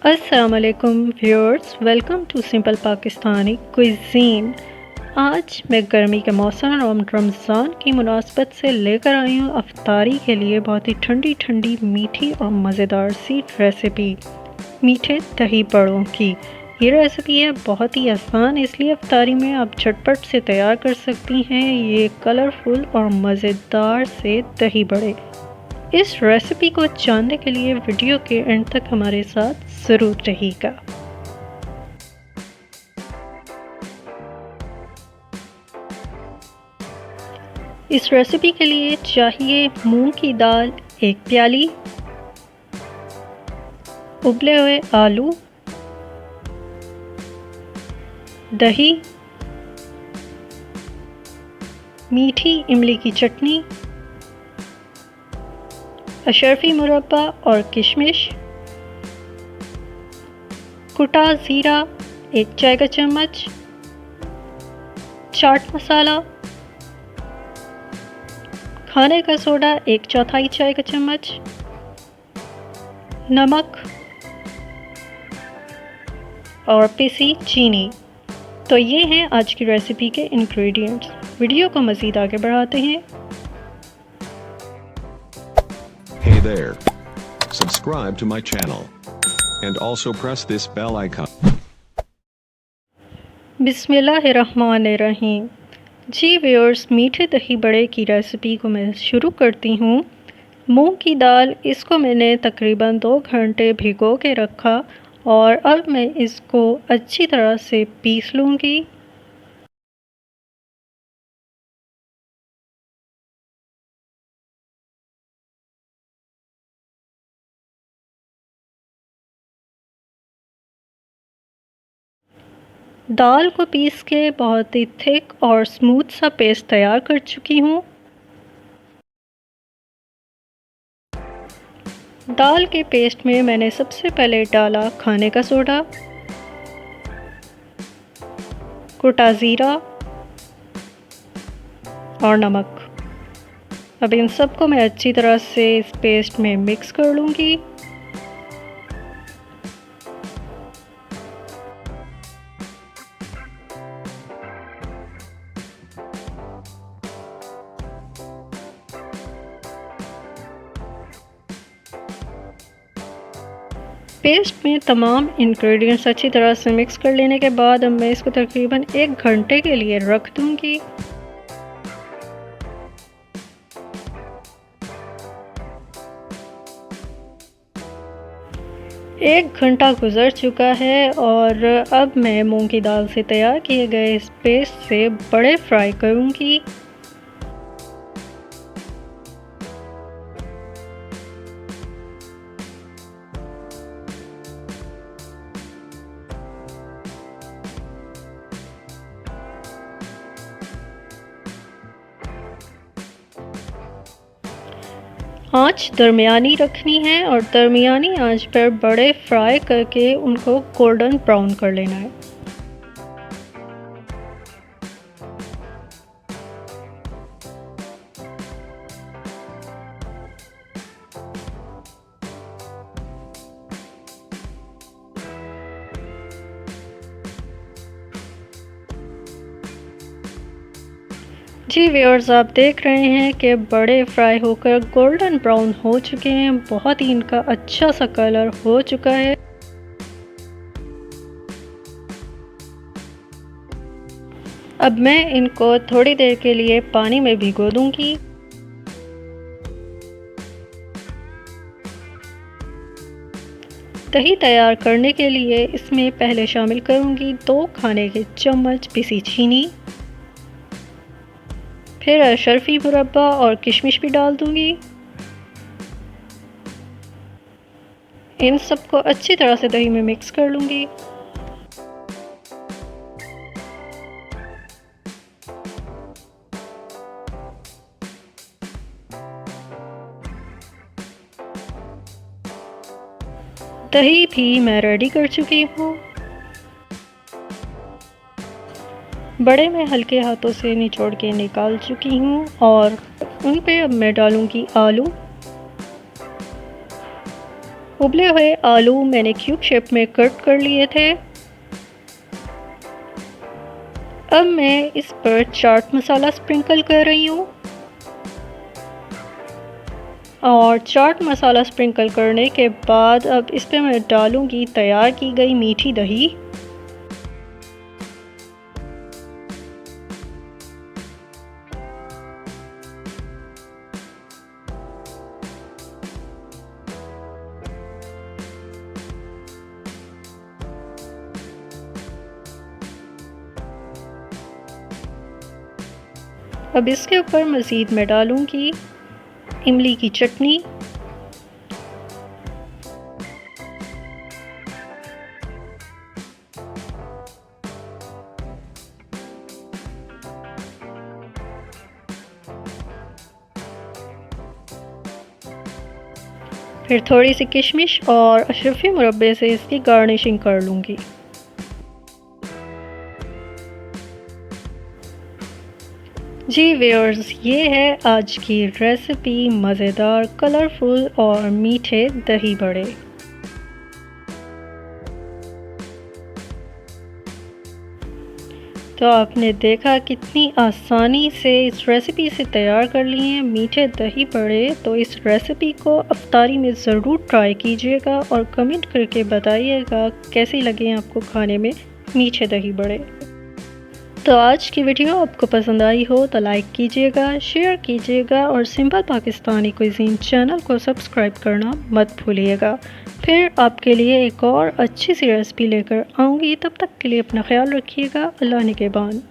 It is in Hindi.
अस्सलाम वालेकुम viewers, welcome to simple Pakistani cuisine. आज मैं गर्मी के मौसम और रमज़ान की मुनासबत से लेकर आई हूँ अफ्तारी के लिए बहुत ही ठंडी ठंडी मीठी और मज़ेदार सी रेसिपी, मीठे दही बड़ों की। ये रेसिपी है बहुत ही आसान, इसलिए अफ्तारी में आप झटपट से तैयार कर सकती हैं ये कलरफुल और मज़ेदार से दही बड़े। इस रेसिपी को जानने के लिए वीडियो के एंड तक हमारे साथ ज़रूर रहिएगा। इस रेसिपी के लिए चाहिए मूंग की दाल 1 प्याली, उबले हुए आलू, दही, मीठी इमली की चटनी, अशरफी मुरब्बा और किशमिश, कुटा ज़ीरा 1 चाय का चम्मच, चाट मसाला, खाने का सोडा 1/4 चाय का चम्मच, नमक और पिसी चीनी। तो ये हैं आज की रेसिपी के इंग्रेडिएंट्स। वीडियो को मज़ीद आगे बढ़ाते हैं। Hey there. Subscribe to my channel. And also press this bell icon. बिस्मिल्लाहिर्रहमानिर्रहीम। जी व्यूअर्स, मीठे दही बड़े की रेसिपी को मैं शुरू करती हूँ। मूंग की दाल, इसको मैंने तकरीबन 2 घंटे भिगो के रखा और अब मैं इसको अच्छी तरह से पीस लूँगी। दाल को पीस के बहुत ही थिक और स्मूथ सा पेस्ट तैयार कर चुकी हूँ। दाल के पेस्ट में मैंने सबसे पहले डाला खाने का सोडा, कुटा ज़ीरा और नमक। अब इन सबको मैं अच्छी तरह से इस पेस्ट में मिक्स कर लूँगी। पेस्ट में तमाम इंग्रेडिएंट्स अच्छी तरह से मिक्स कर लेने के बाद अब मैं इसको तकरीबन 1 घंटे के लिए रख दूँगी। एक घंटा गुजर चुका है और अब मैं मूंग की दाल से तैयार किए गए इस पेस्ट से बड़े फ्राई करूँगी। आँच दरमियानी रखनी है और दरमियानी आँच पर बड़े फ्राई करके उनको गोल्डन ब्राउन कर लेना है। जी व्यूअर्स, आप देख रहे हैं कि बड़े फ्राई होकर गोल्डन ब्राउन हो चुके हैं। बहुत ही इनका अच्छा सा कलर हो चुका है। अब मैं इनको थोड़ी देर के लिए पानी में भिगो दूंगी। दही तैयार करने के लिए इसमें पहले शामिल करूंगी 2 खाने के चम्मच पिसी चीनी, फिर अशरफी मुरब्बा और किशमिश भी डाल दूंगी। इन सबको अच्छी तरह से दही में मिक्स कर लूंगी। दही भी मैं रेडी कर चुकी हूँ। बड़े मैं हल्के हाथों से निचोड़ के निकाल चुकी हूँ और उन पे अब मैं डालूँगी आलू, उबले हुए आलू मैंने क्यूब शेप में कट कर लिए थे। अब मैं इस पर चाट मसाला स्प्रिंकल कर रही हूँ और चाट मसाला स्प्रिंकल करने के बाद अब इस पर मैं डालूँगी तैयार की गई मीठी दही। अब इसके ऊपर मज़ीद मैं डालूँगी इमली की चटनी, फिर थोड़ी सी किशमिश और अशरफी मुरब्बे से इसकी गार्निशिंग कर लूँगी। जी व्यूअर्स, ये है आज की रेसिपी, मज़ेदार, कलरफुल और मीठे दही बड़े। तो आपने देखा कितनी आसानी से इस रेसिपी से तैयार कर लिए हैं मीठे दही बड़े। तो इस रेसिपी को अफ्तारी में ज़रूर ट्राई कीजिएगा और कमेंट करके बताइएगा कैसी लगे आपको खाने में मीठे दही बड़े। तो आज की वीडियो आपको पसंद आई हो तो लाइक कीजिएगा, शेयर कीजिएगा और सिंपल पाकिस्तानी कुज़ीन चैनल को सब्सक्राइब करना मत भूलिएगा। फिर आपके लिए एक और अच्छी सी रेसिपी लेकर आऊँगी। तब तक के लिए अपना ख्याल रखिएगा। अल्लाह निगहबान।